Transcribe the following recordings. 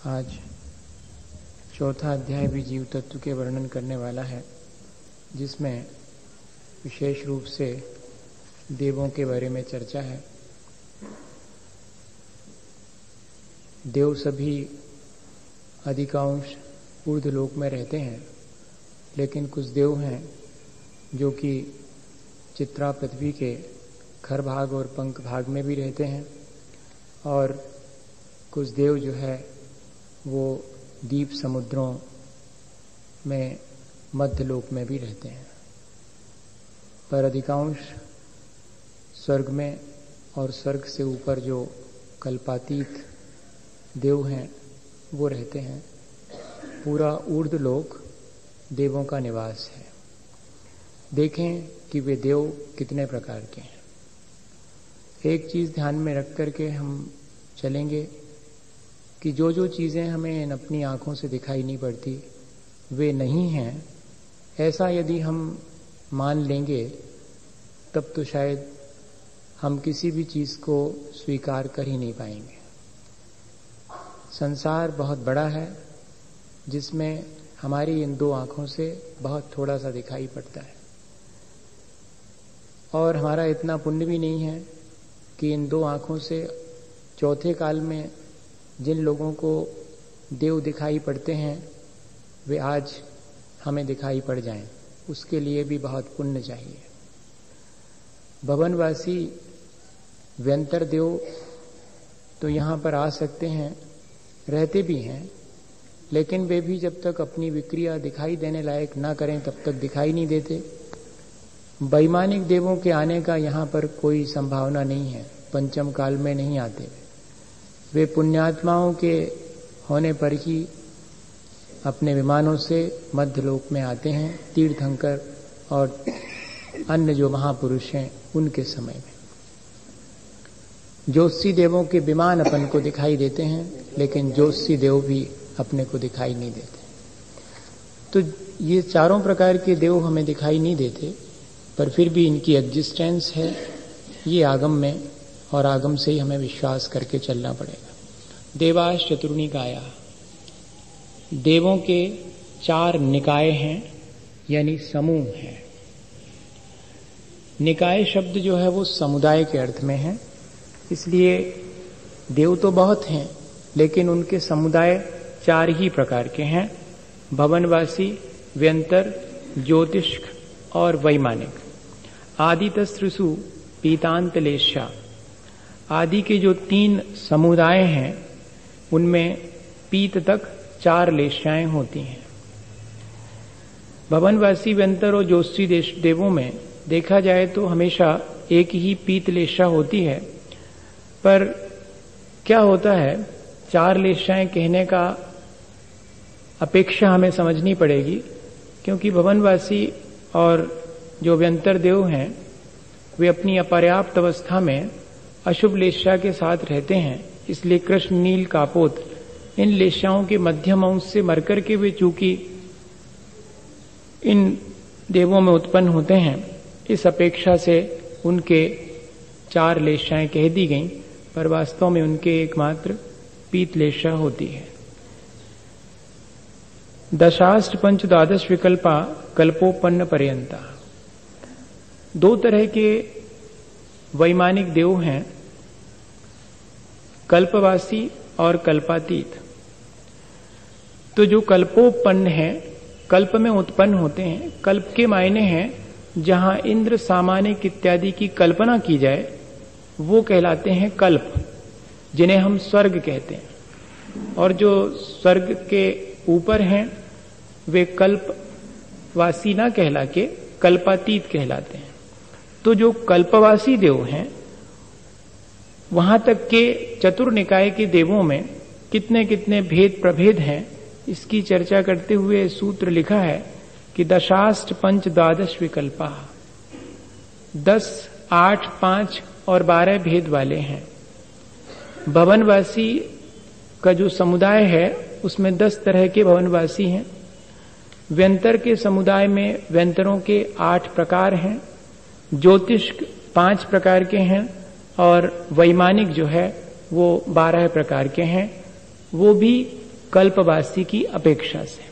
आज चौथा अध्याय भी जीव तत्व के वर्णन करने वाला है, जिसमें विशेष रूप से देवों के बारे में चर्चा है। देव सभी अधिकांश ऊर्ध्वलोक में रहते हैं, लेकिन कुछ देव हैं जो कि चित्रा पृथ्वी के खर भाग और पंख भाग में भी रहते हैं, और कुछ देव जो है वो द्वीप समुद्रों में मध्य लोक में भी रहते हैं। पर अधिकांश स्वर्ग में और स्वर्ग से ऊपर जो कल्पातीत देव हैं वो रहते हैं। पूरा ऊर्ध्व लोक देवों का निवास है। देखें कि वे देव कितने प्रकार के हैं। एक चीज ध्यान में रख करके हम चलेंगे कि जो जो चीजें हमें अपनी आंखों से दिखाई नहीं पड़ती वे नहीं हैं, ऐसा यदि हम मान लेंगे तब तो शायद हम किसी भी चीज को स्वीकार कर ही नहीं पाएंगे। संसार बहुत बड़ा है, जिसमें हमारी इन दो आंखों से बहुत थोड़ा सा दिखाई पड़ता है, और हमारा इतना पुण्य भी नहीं है कि इन दो आंखों से चौथे काल में जिन लोगों को देव दिखाई पड़ते हैं वे आज हमें दिखाई पड़ जाएं। उसके लिए भी बहुत पुण्य चाहिए। भवनवासी व्यंतर देव तो यहाँ पर आ सकते हैं, रहते भी हैं, लेकिन वे भी जब तक अपनी विक्रिया दिखाई देने लायक ना करें तब तक दिखाई नहीं देते। वैमानिक देवों के आने का यहाँ पर कोई संभावना नहीं है, पंचम काल में नहीं आते। वे पुण्यात्माओं के होने पर ही अपने विमानों से मध्यलोक में आते हैं, तीर्थंकर और अन्य जो महापुरुष हैं उनके समय में। ज्योतिषी देवों के विमान अपन को दिखाई देते हैं, लेकिन ज्योतिषी देव भी अपने को दिखाई नहीं देते। तो ये चारों प्रकार के देव हमें दिखाई नहीं देते, पर फिर भी इनकी एग्जिस्टेंस है ये आगम में, और आगम से ही हमें विश्वास करके चलना पड़ेगा। देवास चतुर्निकाया, देवों के 4 निकाय हैं, यानी समूह हैं। निकाय शब्द जो है वो समुदाय के अर्थ में है, इसलिए देव तो बहुत हैं, लेकिन उनके समुदाय 4 ही प्रकार के हैं: भवनवासी, व्यंतर, ज्योतिष्क और वैमानिक। आदितस्त्रिषु पीतांतलेशा, आदि के जो 3 समुदाय हैं उनमें पीत तक 4 लेशाएं होती हैं। भवनवासी, व्यंतर और ज्योतिषी देवों में देखा जाए तो हमेशा एक ही पीत लेशा होती है, पर क्या होता है 4 लेशाएं कहने का अपेक्षा हमें समझनी पड़ेगी, क्योंकि भवनवासी और जो व्यंतर देव हैं वे अपनी अपर्याप्त अवस्था में अशुभ लेशा के साथ रहते हैं। इसलिए कृष्ण नील कापोत इन लेशाओं के मध्यम अंश से मरकर के वे चूंकि इन देवों में उत्पन्न होते हैं, इस अपेक्षा से उनके 4 लेशाएं कह दी गईं, पर वास्तव में उनके एकमात्र पीत लेशा होती है। दशाष्ट पंच द्वादश विकल्पा कल्पोपन्न पर्यंता, 2 तरह के वैमानिक देव हैं, कल्पवासी और कल्पातीत। तो जो कल्पोपन्न है, कल्प में उत्पन्न होते हैं। कल्प के मायने हैं जहां इंद्र सामानिक इत्यादि की कल्पना की जाए वो कहलाते हैं कल्प, जिन्हें हम स्वर्ग कहते हैं। और जो स्वर्ग के ऊपर हैं वे कल्पवासी ना कहला के कल्पातीत कहलाते हैं। तो जो कल्पवासी देव हैं, वहां तक के चतुर्निकाय के देवों में कितने कितने भेद प्रभेद हैं, इसकी चर्चा करते हुए सूत्र लिखा है कि दशाष्ट पंच द्वादश विकल्पा, 10, 8, 5 और 12 भेद वाले हैं। भवनवासी का जो समुदाय है उसमें 10 तरह के भवनवासी हैं। व्यंतर के समुदाय में व्यंतरों के 8 प्रकार हैं, ज्योतिष्क 5 प्रकार के हैं, और वैमानिक जो है वो 12 प्रकार के हैं। वो भी कल्पवासी की अपेक्षा से,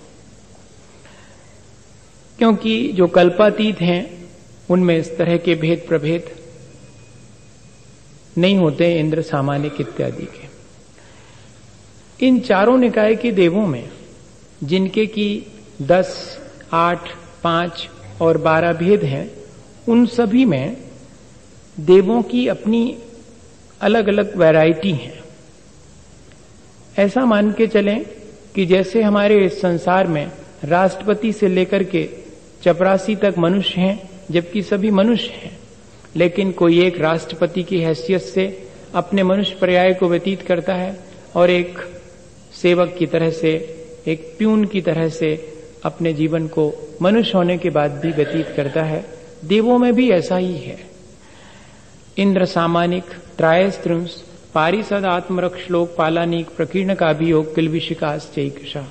क्योंकि जो कल्पातीत हैं उनमें इस तरह के भेद प्रभेद नहीं होते इंद्र, सामानिक इत्यादि के। इन चारों निकाय के देवों में जिनके की 10, 8, 5 और 12 भेद हैं, उन सभी में देवों की अपनी अलग अलग वैरायटी है। ऐसा मान के चलें कि जैसे हमारे इस संसार में राष्ट्रपति से लेकर के चपरासी तक मनुष्य हैं, जबकि सभी मनुष्य हैं, लेकिन कोई एक राष्ट्रपति की हैसियत से अपने मनुष्य पर्याय को व्यतीत करता है और एक सेवक की तरह से, एक प्यून की तरह से अपने जीवन को मनुष्य होने के बाद भी व्यतीत करता है। देवों में भी ऐसा ही है। इंद्र सामानिक, त्रायस्त्रिंश, पारिषद, आत्मरक्ष, लोक पालानीक, प्रकीर्ण का भी योग, किलविशिकास, चैकशा,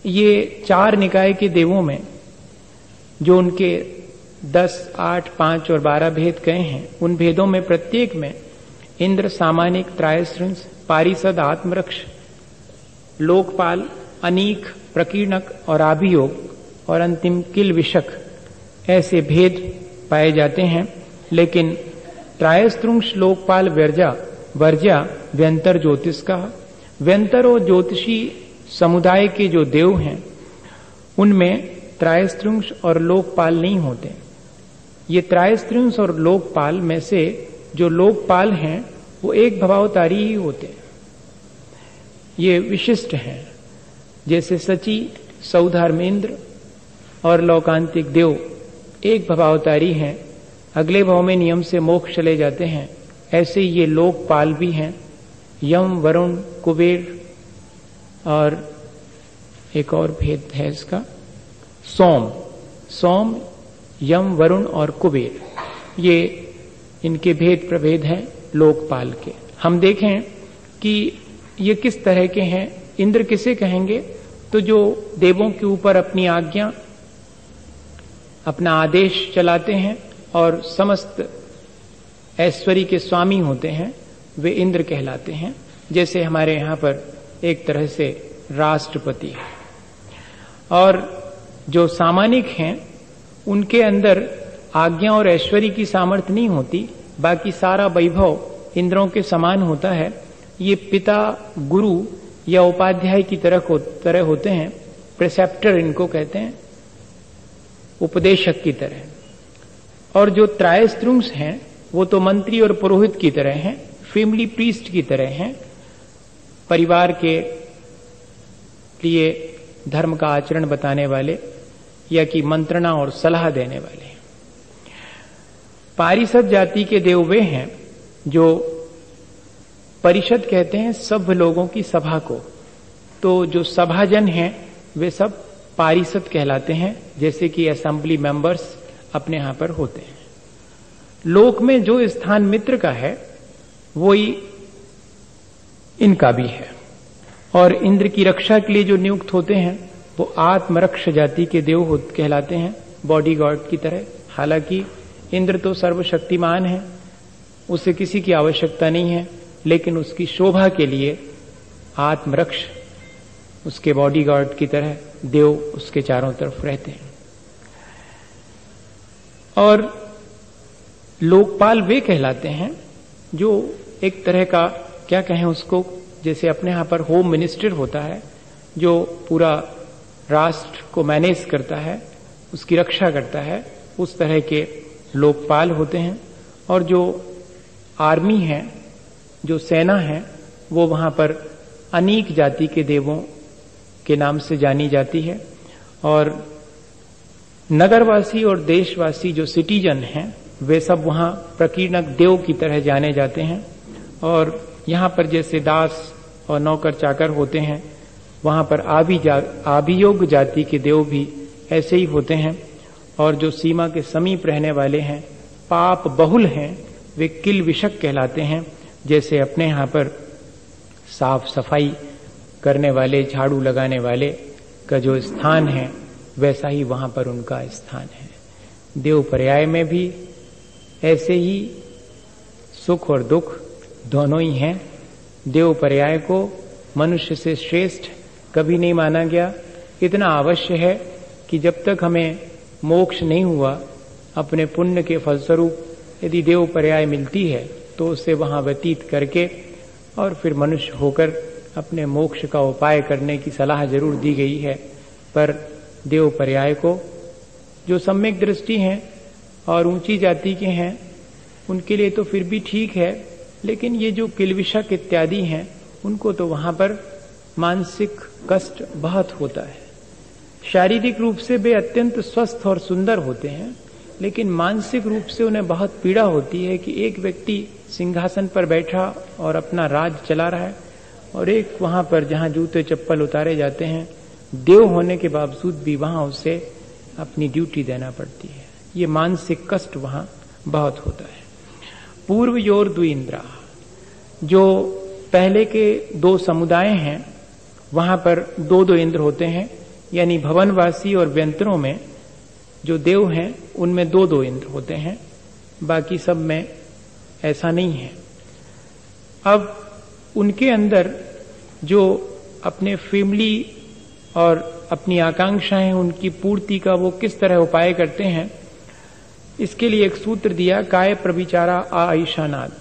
ये 4 निकाय के देवों में जो उनके 10, 8, 5 और 12 भेद कहे हैं, उन भेदों में प्रत्येक में इंद्र सामानिक, त्रायस्त्रिंश, पारिषद, आत्मरक्ष, लोकपाल, अनीक, प्रकीर्णक और आभियोग और अंतिम किलविशक ऐसे भेद पाए जाते हैं। लेकिन त्रायस्त्रुंश, लोकपाल, वर्जा व्यंतर ज्योतिष का, व्यंतर और ज्योतिषी समुदाय के जो देव हैं उनमें त्रायस्त्रुंश और लोकपाल नहीं होते। ये त्रायस्त्रुंश और लोकपाल में से जो लोकपाल हैं वो एक भवावतारी ही होते हैं, ये विशिष्ट हैं। जैसे सची, सौधर्मेंद्र और लोकांतिक देव एक भवावतारी हैं, अगले भाव में नियम से मोक्ष चले जाते हैं, ऐसे ये लोकपाल भी हैं। यम, वरुण, कुबेर और एक और भेद है इसका, सोम, यम, वरुण और कुबेर, ये इनके भेद प्रभेद हैं लोकपाल के। हम देखें कि ये किस तरह के हैं। इंद्र किसे कहेंगे? तो जो देवों के ऊपर अपनी आज्ञा, अपना आदेश चलाते हैं और समस्त ऐश्वर्य के स्वामी होते हैं, वे इंद्र कहलाते हैं। जैसे हमारे यहां पर एक तरह से राष्ट्रपति है। और जो सामानिक हैं उनके अंदर आज्ञा और ऐश्वर्य की सामर्थ्य नहीं होती, बाकी सारा वैभव इंद्रों के समान होता है। ये पिता, गुरु या उपाध्याय की तरह होते हैं, प्रिसेप्टर इनको कहते हैं, उपदेशक की तरह। और जो त्रायस्त्रुंश हैं वो तो मंत्री और पुरोहित की तरह हैं, फैमिली प्रीस्ट की तरह हैं, परिवार के लिए धर्म का आचरण बताने वाले या कि मंत्रणा और सलाह देने वाले। पारिषद जाति के देव वे हैं जो परिषद कहते हैं सब लोगों की सभा को, तो जो सभाजन हैं वे सब पारिषद कहलाते हैं, जैसे कि असेंबली मेंबर्स अपने यहां पर होते हैं। लोक में जो स्थान मित्र का है वही इनका भी है। और इंद्र की रक्षा के लिए जो नियुक्त होते हैं वो आत्मरक्ष जाति के देव कहलाते हैं, बॉडीगार्ड की तरह। हालांकि इंद्र तो सर्वशक्तिमान है, उसे किसी की आवश्यकता नहीं है, लेकिन उसकी शोभा के लिए आत्मरक्ष उसके बॉडीगार्ड की तरह देव उसके चारों तरफ रहते हैं। और लोकपाल वे कहलाते हैं जो एक तरह का, क्या कहें उसको, जैसे अपने यहां पर होम मिनिस्टर होता है जो पूरा राष्ट्र को मैनेज करता है, उसकी रक्षा करता है, उस तरह के लोकपाल होते हैं। और जो आर्मी है, जो सेना है, वो वहां पर अनेक जाति के देवों के नाम से जानी जाती है। और नगरवासी और देशवासी जो सिटीजन हैं वे सब वहां प्रकीर्णक देव की तरह जाने जाते हैं। और यहां पर जैसे दास और नौकर चाकर होते हैं, वहां पर आभियोग जाति के देव भी ऐसे ही होते हैं। और जो सीमा के समीप रहने वाले हैं, पाप बहुल हैं, वे किलविशक कहलाते हैं। जैसे अपने यहां पर साफ सफाई करने वाले, झाड़ू लगाने वाले का जो स्थान है, वैसा ही वहां पर उनका स्थान है। देव पर्याय में भी ऐसे ही सुख और दुख दोनों ही हैं। देव पर्याय को मनुष्य से श्रेष्ठ कभी नहीं माना गया। इतना अवश्य है कि जब तक हमें मोक्ष नहीं हुआ, अपने पुण्य के फलस्वरूप यदि देव पर्याय मिलती है तो उसे वहां व्यतीत करके और फिर मनुष्य होकर अपने मोक्ष का उपाय करने की सलाह जरूर दी गई है। पर देव पर्याय को जो सम्यक दृष्टि हैं और ऊंची जाति के हैं उनके लिए तो फिर भी ठीक है, लेकिन ये जो किलविषक इत्यादि हैं उनको तो वहां पर मानसिक कष्ट बहुत होता है। शारीरिक रूप से वे अत्यंत स्वस्थ और सुंदर होते हैं, लेकिन मानसिक रूप से उन्हें बहुत पीड़ा होती है कि एक व्यक्ति सिंहासन पर बैठा और अपना राज चला रहा है और एक वहां पर जहां जूते चप्पल उतारे जाते हैं, देव होने के बावजूद भी वहां उसे अपनी ड्यूटी देना पड़ती है। ये मानसिक कष्ट वहां बहुत होता है। पूर्व योर द्विइंद्रा, जो पहले के दो समुदाय हैं वहां पर दो दो इंद्र होते हैं, यानी भवनवासी और व्यंतरों में जो देव हैं उनमें दो दो इंद्र होते हैं, बाकी सब में ऐसा नहीं है। अब उनके अंदर जो अपने फैमिली और अपनी आकांक्षाएं उनकी पूर्ति का वो किस तरह उपाय करते हैं, इसके लिए एक सूत्र दिया, काय प्रविचारा आ ईशानाद।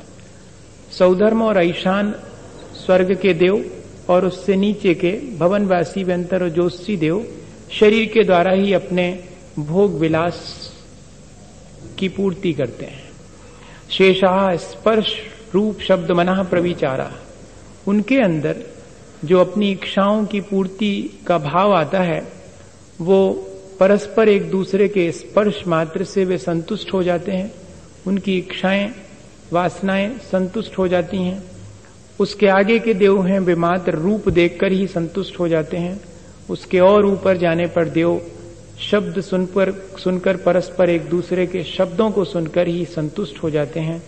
सौधर्म और ईशान स्वर्ग के देव और उससे नीचे के भवनवासी व्यंतर और ज्योतिषी देव शरीर के द्वारा ही अपने भोग विलास की पूर्ति करते हैं। शेषा स्पर्श रूप शब्द मनः प्रविचारा, उनके अंदर जो अपनी इच्छाओं की पूर्ति का भाव आता है वो परस्पर एक दूसरे के स्पर्श मात्र से वे संतुष्ट हो जाते हैं, उनकी इच्छाएं वासनाएं संतुष्ट हो जाती हैं। उसके आगे के देव हैं वे मात्र रूप देखकर ही संतुष्ट हो जाते हैं। उसके और ऊपर जाने पर देव शब्द सुनकर परस्पर एक दूसरे के शब्दों को सुनकर ही संतुष्ट हो जाते हैं,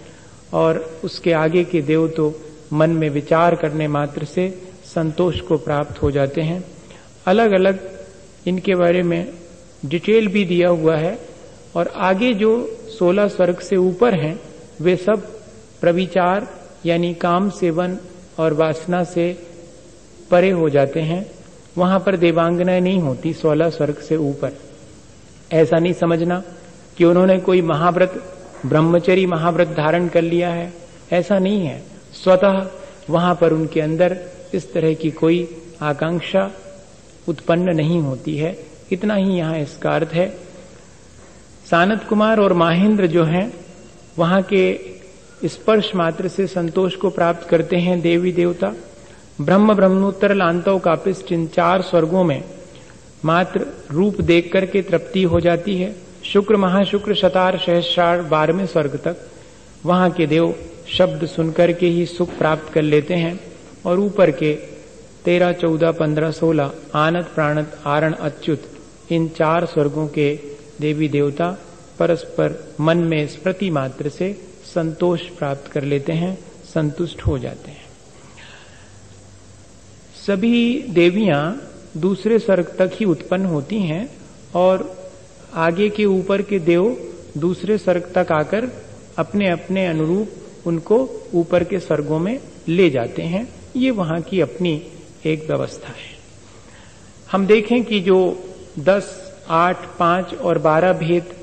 और उसके आगे के देव तो मन में विचार करने मात्र से संतोष को प्राप्त हो जाते हैं। अलग अलग इनके बारे में डिटेल भी दिया हुआ है, और आगे जो 16 स्वर्ग से ऊपर हैं वे सब प्रविचार यानी काम सेवन और वासना से परे हो जाते हैं। वहां पर देवांगनाएं नहीं होती 16 स्वर्ग से ऊपर। ऐसा नहीं समझना कि उन्होंने कोई महाव्रत ब्रह्मचरी महाव्रत धारण कर लिया है, ऐसा नहीं है। स्वतः वहां पर उनके अंदर इस तरह की कोई आकांक्षा उत्पन्न नहीं होती है। इतना ही यहां इसका अर्थ है। सानत कुमार और माहेंद्र जो हैं वहां के स्पर्श मात्र से संतोष को प्राप्त करते हैं देवी देवता। ब्रह्म ब्रह्मोत्तर लांतव कापिष्ट इन 4 स्वर्गों में मात्र रूप देख करके तृप्ति हो जाती है। शुक्र महाशुक्र शतार सहस्रार 12वें स्वर्ग तक वहां के देव शब्द सुनकर के ही सुख प्राप्त कर लेते हैं, और ऊपर के 13, 14, 15, 16 आनत प्राणत आरण अच्युत इन 4 स्वर्गों के देवी देवता परस्पर मन में स्मृति मात्र से संतोष प्राप्त कर लेते हैं, संतुष्ट हो जाते हैं। सभी देवियां दूसरे स्वर्ग तक ही उत्पन्न होती हैं और आगे के ऊपर के देव दूसरे स्वर्ग तक आकर अपने अपने अनुरूप उनको ऊपर के स्वर्गों में ले जाते हैं। ये वहां की अपनी एक व्यवस्था है। हम देखें कि जो 10, 8, 5 और 12 भेद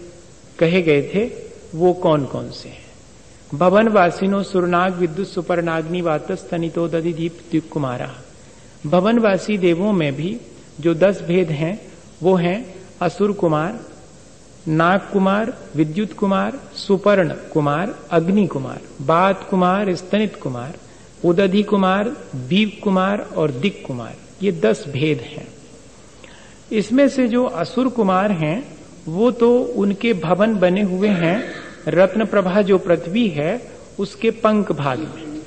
कहे गए थे वो कौन कौन से हैं। भवन वासिनो सुरनाग विद्युत सुपर्णाग्नि वातस तनितो दधि दीप द्वीप कुमारा। भवनवासी देवों में भी जो 10 भेद हैं वो हैं असुर कुमार, नाग कुमार, विद्युत कुमार, सुपर्ण कुमार, अग्नि कुमार, बात कुमार, स्तनित कुमार, उदधि कुमार, दीप कुमार और दिक कुमार। ये 10 भेद हैं। इसमें से जो असुर कुमार हैं वो तो उनके भवन बने हुए हैं रत्न प्रभा जो पृथ्वी है उसके पंख भाग में,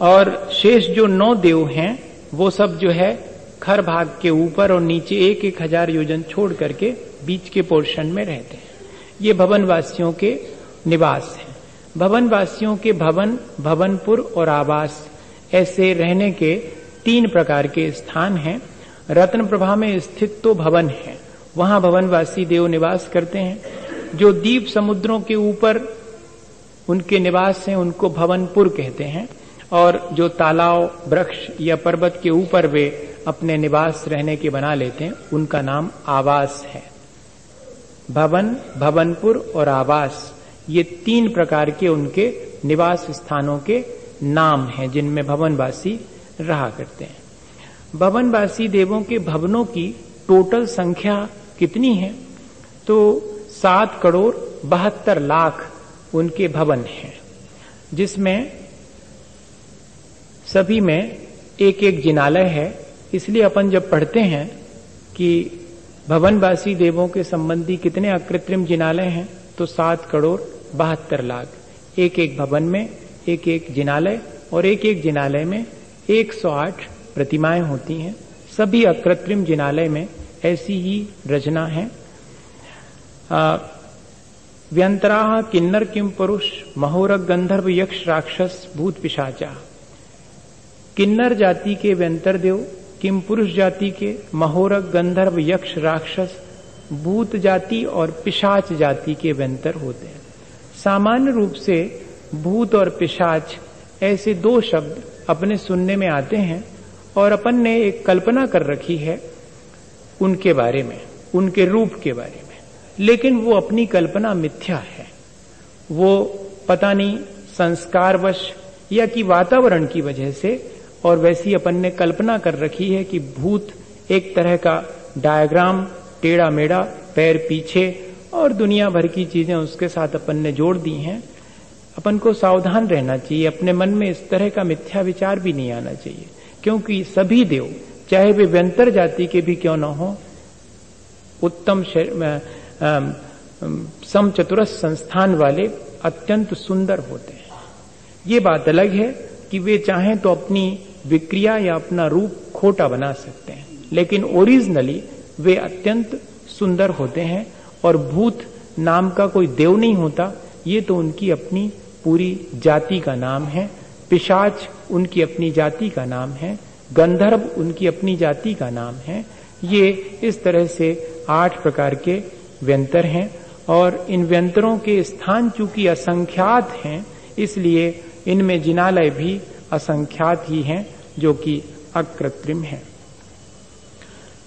और शेष जो 9 देव हैं वो सब जो है खर भाग के ऊपर और नीचे 1,000 योजन छोड़ करके बीच के पोर्शन में रहते हैं। ये भवनवासियों के निवास हैं। भवनवासियों के भवन, भवनपुर और आवास ऐसे रहने के 3 प्रकार के स्थान हैं। रत्न प्रभा में स्थित तो भवन है, वहां भवनवासी देव निवास करते हैं। जो द्वीप समुद्रों के ऊपर उनके निवास हैं उनको भवनपुर कहते हैं, और जो तालाब, वृक्ष या पर्वत के ऊपर वे अपने निवास रहने के बना लेते हैं, उनका नाम आवास है। भवन, भवनपुर और आवास, ये 3 प्रकार के उनके निवास स्थानों के नाम हैं जिनमें भवनवासी रहा करते हैं। भवनवासी देवों के भवनों की टोटल संख्या कितनी है? तो 7,72,00,000 उनके भवन हैं, जिसमें सभी में एक एक जिनालय है। इसलिए अपन जब पढ़ते हैं कि भवनवासी देवों के संबंधी कितने अकृत्रिम जिनालय हैं, तो 7,72,00,000। एक एक भवन में एक एक जिनालय, और एक एक जिनालय में 108 प्रतिमाएं होती हैं। सभी अकृत्रिम जिनालय में ऐसी ही रचना है। व्यंतराः किन्नर किम पुरुष महोरग गंधर्व यक्ष राक्षस भूत पिशाचा। किन्नर जाति के व्यंतर देव, किम पुरुष जाति के महोरग गंधर्व यक्ष राक्षस भूत जाति और पिशाच जाति के व्यंतर होते हैं। सामान्य रूप से भूत और पिशाच ऐसे 2 शब्द अपने सुनने में आते हैं, और अपन ने एक कल्पना कर रखी है उनके बारे में, उनके रूप के बारे में, लेकिन वो अपनी कल्पना मिथ्या है। वो पता नहीं संस्कारवश या कि वातावरण की वजह से, और वैसी अपन ने कल्पना कर रखी है कि भूत एक तरह का डायग्राम, टेढ़ा मेढ़ा, पैर पीछे और दुनिया भर की चीजें उसके साथ अपन ने जोड़ दी हैं। अपन को सावधान रहना चाहिए, अपने मन में इस तरह का मिथ्या विचार भी नहीं आना चाहिए, क्योंकि सभी देव, चाहे वे व्यंतर जाति के भी क्यों न हो, उत्तम समचतुरस संस्थान वाले अत्यंत सुंदर होते हैं। ये बात अलग है कि वे चाहें तो अपनी विक्रिया या अपना रूप खोटा बना सकते हैं, लेकिन ओरिजिनली वे अत्यंत सुंदर होते हैं। और भूत नाम का कोई देव नहीं होता, ये तो उनकी अपनी पूरी जाति का नाम है। पिशाच उनकी अपनी जाति का नाम है। गंधर्व उनकी अपनी जाति का नाम है। ये इस तरह से 8 प्रकार के व्यंतर हैं, और इन व्यंतरों के स्थान चूंकि असंख्यात हैं, इसलिए इनमें जिनालय भी असंख्यात ही हैं, जो कि अकृत्रिम है।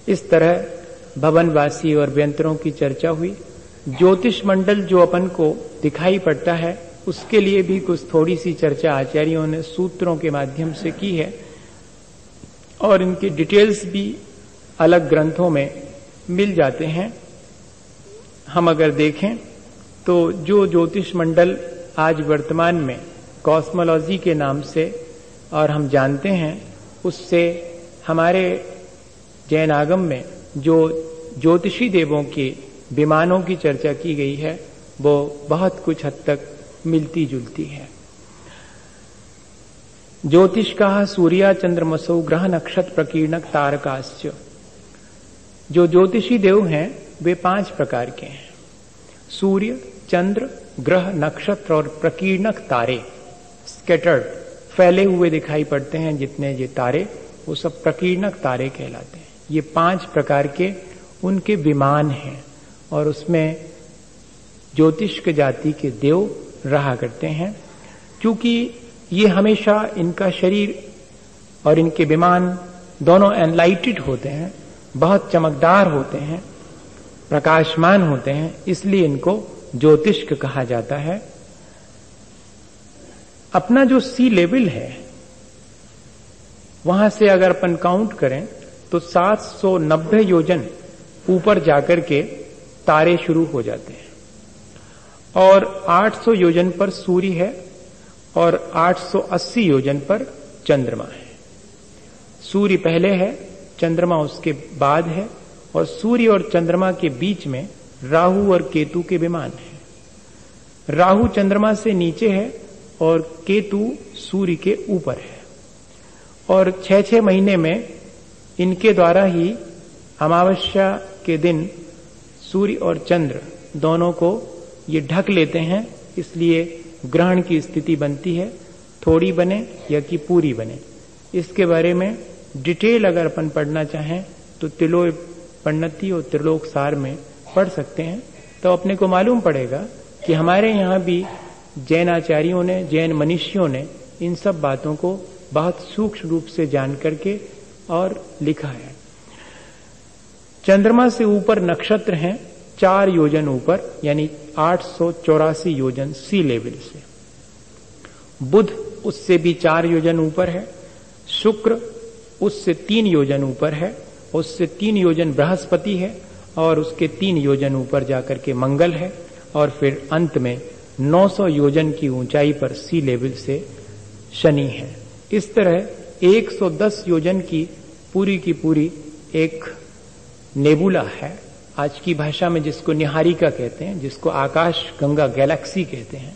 इस तरह भवनवासी और व्यंतरों की चर्चा हुई। ज्योतिष मंडल जो अपन को दिखाई पड़ता है, उसके लिए भी कुछ थोड़ी सी चर्चा आचार्यों ने सूत्रों के माध्यम से की है, और इनकी डिटेल्स भी अलग ग्रंथों में मिल जाते हैं। हम अगर देखें तो जो ज्योतिष मंडल आज वर्तमान में कॉस्मोलॉजी के नाम से और हम जानते हैं, उससे हमारे जैन आगम में जो ज्योतिषी देवों के विमानों की चर्चा की गई है, वो बहुत कुछ हद तक मिलती जुलती है। ज्योतिष का सूर्या चंद्रमसो ग्रह नक्षत्र प्रकीर्णक तारकाश्च। जो ज्योतिषी देव हैं वे 5 प्रकार के हैं। सूर्य, चंद्र, ग्रह, नक्षत्र और प्रकीर्णक तारे, स्कैटर्ड, फैले हुए दिखाई पड़ते हैं जितने ये तारे, वो सब प्रकीर्णक तारे कहलाते हैं। ये 5 प्रकार के उनके विमान हैं, और उसमें ज्योतिष के जाति के देव रहा करते हैं। क्योंकि ये हमेशा इनका शरीर और इनके विमान दोनों एनलाइटेड होते हैं, बहुत चमकदार होते हैं, प्रकाशमान होते हैं, इसलिए इनको ज्योतिष्क कहा जाता है। अपना जो सी लेवल है, वहां से अगर अपन काउंट करें तो 790 योजन ऊपर जाकर के तारे शुरू हो जाते हैं, और 800 योजन पर सूर्य है, और 880 योजन पर चंद्रमा है। सूर्य पहले है, चंद्रमा उसके बाद है, और सूर्य और चंद्रमा के बीच में राहु और केतु के विमान है। राहु चंद्रमा से नीचे है और केतु सूर्य के ऊपर है, और 6-6 महीने में इनके द्वारा ही अमावस्या के दिन सूर्य और चंद्र दोनों को ये ढक लेते हैं, इसलिए ग्रहण की स्थिति बनती है, थोड़ी बने या कि पूरी बने। इसके बारे में डिटेल अगर अपन पढ़ना चाहें तो तिलोय पन्नति और त्रिलोक सार में पढ़ सकते हैं, तो अपने को मालूम पड़ेगा कि हमारे यहाँ भी जैन आचार्यों ने, जैन मनीषियों ने इन सब बातों को बहुत सूक्ष्म रूप से जान करके और लिखा है। चंद्रमा से ऊपर नक्षत्र हैं 4 योजन ऊपर, यानी 884 योजन सी लेवल से। बुध उससे भी 4 योजन ऊपर है, शुक्र उससे 3 योजन ऊपर है, उससे 3 योजन बृहस्पति है, और उसके 3 योजन ऊपर जाकर के मंगल है, और फिर अंत में 900 योजन की ऊंचाई पर सी लेवल से शनि है। इस तरह 110 योजन की पूरी एक नेबुला है, आज की भाषा में जिसको निहारिका कहते हैं, जिसको आकाश गंगा गैलेक्सी कहते हैं।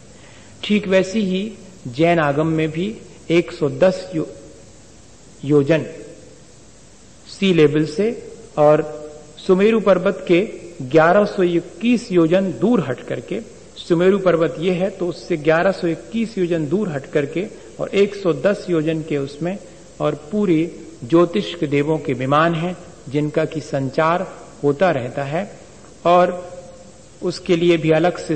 ठीक वैसी ही जैन आगम में भी 110 योजन सी लेवल से और सुमेरु पर्वत के 1121 योजन दूर हट करके, सुमेरु पर्वत ये है तो उससे 1121 योजन दूर हट करके और 110 योजन के उसमें, और पूरी ज्योतिष के देवों के विमान हैं जिनका कि संचार होता रहता है। और उसके लिए भी अलग से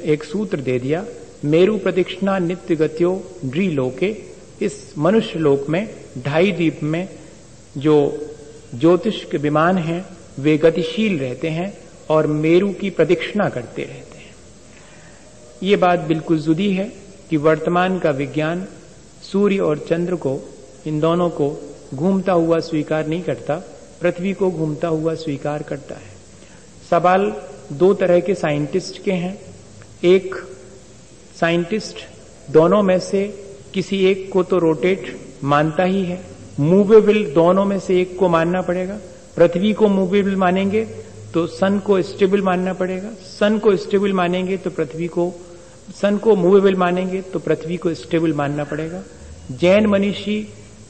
एक सूत्र दे दिया, मेरु प्रदक्षिणा नित्य गत्यो ड्रीलोके। इस मनुष्य लोक में 2.5 द्वीप में जो ज्योतिष के विमान हैं वे गतिशील रहते हैं और मेरु की प्रदक्षिणा करते रहते हैं। ये बात बिल्कुल जुदी है कि वर्तमान का विज्ञान सूर्य और चंद्र को, इन दोनों को घूमता हुआ स्वीकार नहीं करता, पृथ्वी को घूमता हुआ स्वीकार करता है। सवाल 2 तरह के साइंटिस्ट के हैं। एक साइंटिस्ट दोनों में से किसी एक को तो रोटेट मानता ही है, मूवेबल दोनों में से एक को मानना पड़ेगा। पृथ्वी को मूवेबल मानेंगे तो सन को स्टेबल मानना पड़ेगा, सन को स्टेबल मानेंगे तो पृथ्वी को, सन को मूवेबल मानेंगे तो पृथ्वी को स्टेबल मानना पड़ेगा। जैन मनीषी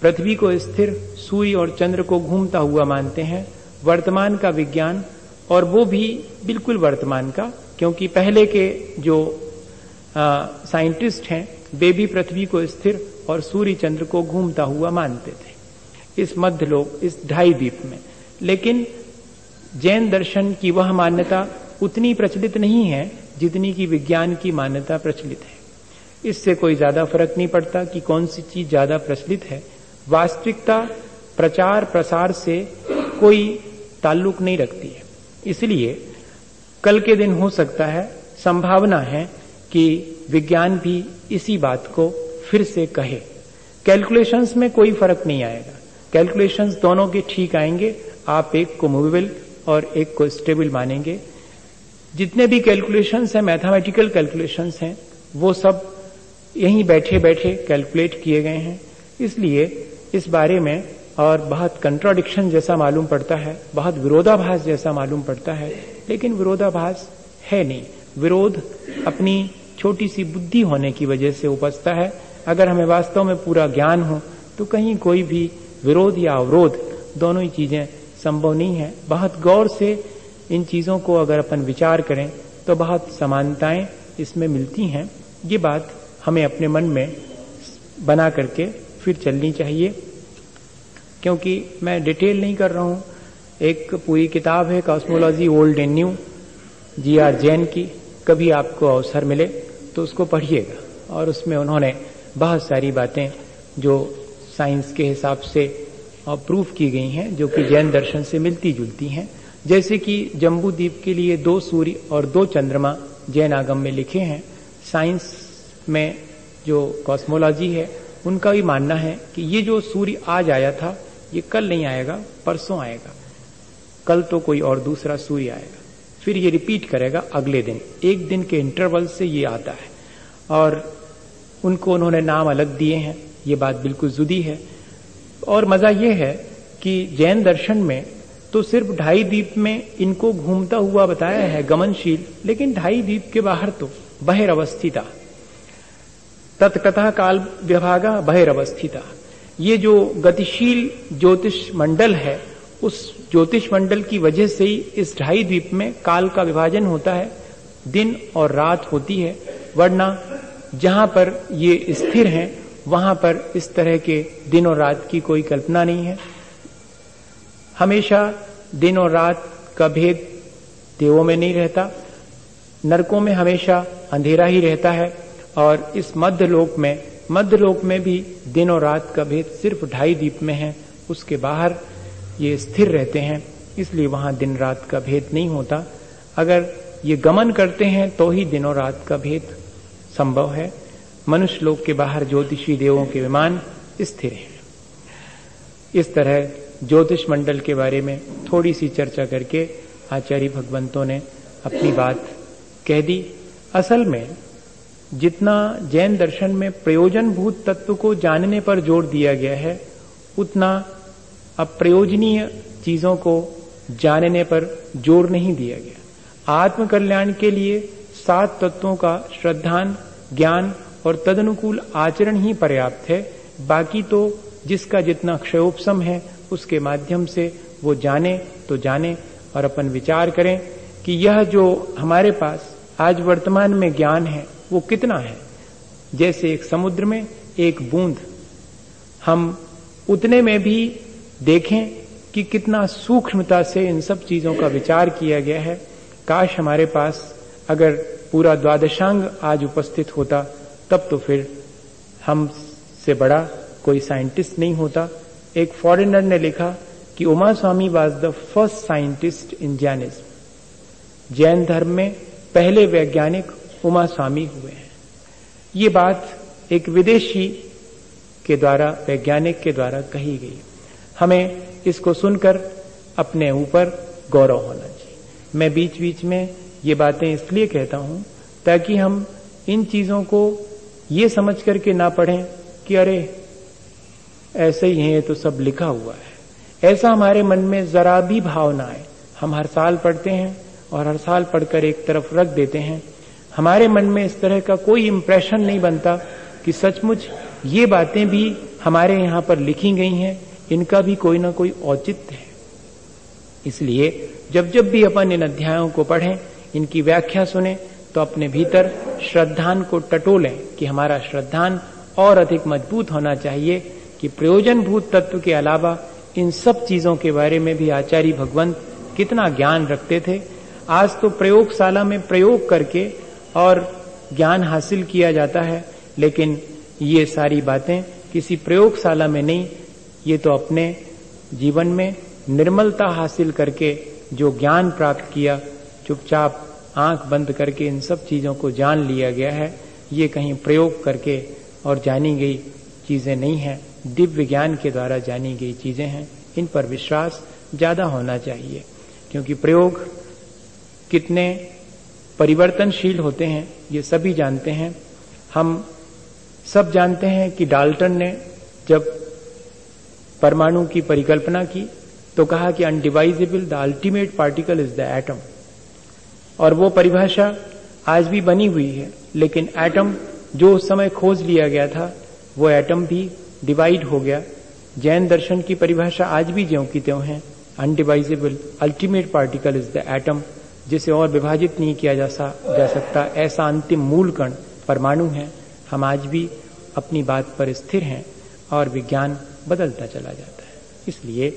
पृथ्वी को स्थिर, सूर्य और चंद्र को घूमता हुआ मानते हैं। वर्तमान का विज्ञान, और वो भी बिल्कुल वर्तमान का, क्योंकि पहले के जो साइंटिस्ट हैं वे भी पृथ्वी को स्थिर और सूर्य चंद्र को घूमता हुआ मानते थे इस मध्य लोक, इस 2.5 द्वीप में। लेकिन जैन दर्शन की वह मान्यता उतनी प्रचलित नहीं है जितनी की विज्ञान की मान्यता प्रचलित है। इससे कोई ज्यादा फर्क नहीं पड़ता कि कौन सी चीज ज्यादा प्रचलित है। वास्तविकता प्रचार प्रसार से कोई ताल्लुक नहीं रखती है। इसलिए कल के दिन हो सकता है, संभावना है कि विज्ञान भी इसी बात को फिर से कहे। कैलकुलेशंस में कोई फर्क नहीं आएगा, कैलकुलेशंस दोनों के ठीक आएंगे। आप एक को मूवेबल और एक को स्टेबल मानेंगे। जितने भी कैलकुलेशंस हैं, मैथमेटिकल कैलकुलेशंस हैं, वो सब यहीं बैठे बैठे कैलकुलेट किए गए हैं। इसलिए इस बारे में और बहुत कंट्राडिक्शन जैसा मालूम पड़ता है, बहुत विरोधाभास जैसा मालूम पड़ता है, लेकिन विरोधाभास है नहीं। विरोध अपनी छोटी सी बुद्धि होने की वजह से उपजता है। अगर हमें वास्तव में पूरा ज्ञान हो तो कहीं कोई भी विरोध या अवरोध, दोनों ही चीजें संभव नहीं है। बहुत गौर से इन चीजों को अगर अपन विचार करें तो बहुत समानताएं इसमें मिलती हैं। ये बात हमें अपने मन में बना करके फिर चलनी चाहिए, क्योंकि मैं डिटेल नहीं कर रहा हूं। एक पूरी किताब है cosmology old and new, G.R. Jain की। कभी आपको अवसर मिले तो उसको पढ़िएगा, और उसमें उन्होंने बहुत सारी बातें जो साइंस के हिसाब से प्रूफ की गई हैं, जो कि जैन दर्शन से मिलती जुलती हैं। जैसे कि जम्बू द्वीप के लिए 2 सूर्य और 2 चंद्रमा जैन आगम में लिखे हैं। साइंस में जो कॉस्मोलॉजी है उनका भी मानना है कि ये जो सूर्य आज आया था ये कल नहीं आएगा, परसों आएगा, कल तो कोई और दूसरा सूर्य आएगा, फिर ये रिपीट करेगा अगले दिन। 1 दिन के इंटरवल से ये आता है, और उनको उन्होंने नाम अलग दिए हैं। ये बात बिल्कुल जुदी है। और मजा ये है कि जैन दर्शन में तो सिर्फ 2.5 द्वीप में इनको घूमता हुआ बताया है, गमनशील, लेकिन 2.5 द्वीप के बाहर तो बहिरवस्थिता, तत्कथा काल विभागा बहिरवस्थिता। ये जो गतिशील ज्योतिष मंडल है, उस ज्योतिष मंडल की वजह से ही इस 2.5 द्वीप में काल का विभाजन होता है, दिन और रात होती है। वरना जहां पर ये स्थिर हैं वहां पर इस तरह के दिन और रात की कोई कल्पना नहीं है। हमेशा दिन और रात का भेद देवों में नहीं रहता, नरकों में हमेशा अंधेरा ही रहता है, और इस मध्य लोक में मध्यलोक में भी दिन और रात का भेद सिर्फ 2.5 दीप में है, उसके बाहर ये स्थिर रहते हैं, इसलिए वहां दिन रात का भेद नहीं होता। अगर ये गमन करते हैं तो ही दिन और रात का भेद संभव है। मनुष्य लोक के बाहर ज्योतिषी देवों के विमान स्थिर हैं। इस तरह ज्योतिष मंडल के बारे में थोड़ी सी चर्चा करके आचार्य भगवंतों ने अपनी बात कह दी। असल में जितना जैन दर्शन में प्रयोजनभूत तत्व को जानने पर जोर दिया गया है, उतना अप्रयोजनीय चीजों को जानने पर जोर नहीं दिया गया। आत्मकल्याण के लिए 7 तत्वों का श्रद्धान, ज्ञान और तदनुकूल आचरण ही पर्याप्त है। बाकी तो जिसका जितना क्षयोपशम है उसके माध्यम से वो जाने तो जाने और अपन विचार करें कि यह जो हमारे पास आज वर्तमान में ज्ञान है वो कितना है। जैसे एक समुद्र में एक बूंद, हम उतने में भी देखें कि कितना सूक्ष्मता से इन सब चीजों का विचार किया गया है। काश हमारे पास अगर पूरा द्वादशांग आज उपस्थित होता, तब तो फिर हम से बड़ा कोई साइंटिस्ट नहीं होता। एक फॉरेनर ने लिखा कि Uma Swami was the first scientist in Jainism. जैन धर्म में पहले वैज्ञानिक उमा स्वामी हुए हैं। ये बात एक विदेशी के द्वारा, वैज्ञानिक के द्वारा कही गई। हमें इसको सुनकर अपने ऊपर गौरव होना चाहिए। मैं बीच बीच में ये बातें इसलिए कहता हूं ताकि हम इन चीजों को ये समझ करके ना पढ़ें कि अरे ऐसे ही है, ये तो सब लिखा हुआ है। ऐसा हमारे मन में जरा भी भाव ना आए। हम हर साल पढ़ते हैं और हर साल पढ़कर एक तरफ रख देते हैं। हमारे मन में इस तरह का कोई इंप्रेशन नहीं बनता कि सचमुच ये बातें भी हमारे यहां पर लिखी गई हैं, इनका भी कोई ना कोई औचित्य है। इसलिए जब जब भी अपन इन अध्यायों को पढ़ें, इनकी व्याख्या सुने, तो अपने भीतर श्रद्धान को टटोलें कि हमारा श्रद्धान और अधिक मजबूत होना चाहिए कि प्रयोजनभूत तत्व के अलावा इन सब चीजों के बारे में भी आचार्य भगवंत कितना ज्ञान रखते थे। आज तो प्रयोगशाला में प्रयोग करके और ज्ञान हासिल किया जाता है, लेकिन ये सारी बातें किसी प्रयोगशाला में नहीं, ये तो अपने जीवन में निर्मलता हासिल करके जो ज्ञान प्राप्त किया, चुपचाप आंख बंद करके इन सब चीजों को जान लिया गया है। ये कहीं प्रयोग करके और जानी गई चीजें नहीं हैं, दिव्य ज्ञान के द्वारा जानी गई चीजें हैं। इन पर विश्वास ज्यादा होना चाहिए, क्योंकि प्रयोग कितने परिवर्तनशील होते हैं ये सभी जानते हैं। हम सब जानते हैं कि डाल्टन ने जब परमाणु की परिकल्पना की तो कहा कि indivisible the ultimate particle is the atom, और वो परिभाषा आज भी बनी हुई है। लेकिन एटम जो उस समय खोज लिया गया था, वो एटम भी डिवाइड हो गया। जैन दर्शन की परिभाषा आज भी ज्यों की त्यों है, indivisible ultimate particle is the atom, जिसे और विभाजित नहीं किया जा सकता, ऐसा अंतिम मूल कण परमाणु है। हम आज भी अपनी बात पर स्थिर हैं और विज्ञान बदलता चला जाता है। इसलिए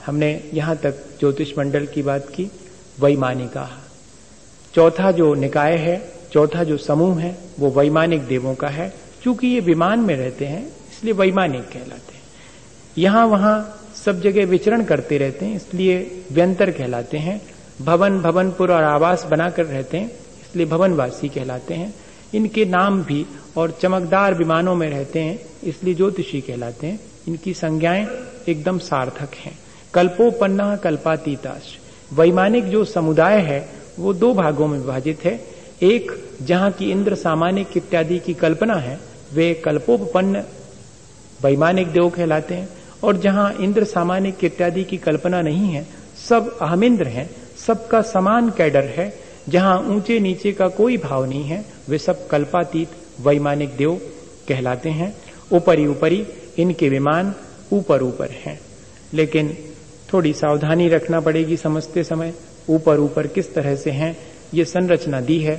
हमने यहां तक ज्योतिष मंडल की बात की। वैमानिका, चौथा जो निकाय है, चौथा जो समूह है, वो वैमानिक देवों का है। चूंकि ये विमान में रहते हैं इसलिए वैमानिक कहलाते हैं। यहां वहां सब जगह विचरण करते रहते हैं, इसलिए व्यंतर कहलाते हैं। भवन, भवनपुर और आवास बनाकर रहते हैं, इसलिए भवनवासी कहलाते हैं। इनके नाम भी, और चमकदार विमानों में रहते हैं, इसलिए ज्योतिषी कहलाते हैं। इनकी संज्ञाएं एकदम सार्थक हैं। कल्पोपन्ना कल्पातीताश, वैमानिक जो समुदाय है वो 2 भागों में विभाजित है। एक जहां की इंद्र सामानिक इत्यादि की कल्पना है, वे कल्पोपन्न वैमानिक देव कहलाते हैं। और जहां इंद्र सामानिक इत्यादि की कल्पना नहीं है, सब अहमिंद्र हैं, सबका समान कैडर है, जहां ऊंचे नीचे का कोई भाव नहीं है, वे सब कल्पातीत वैमानिक देव कहलाते हैं। ऊपरी ऊपरी इनके विमान ऊपर ऊपर हैं, लेकिन थोड़ी सावधानी रखना पड़ेगी समझते समय। ऊपर ऊपर किस तरह से हैं, ये संरचना दी है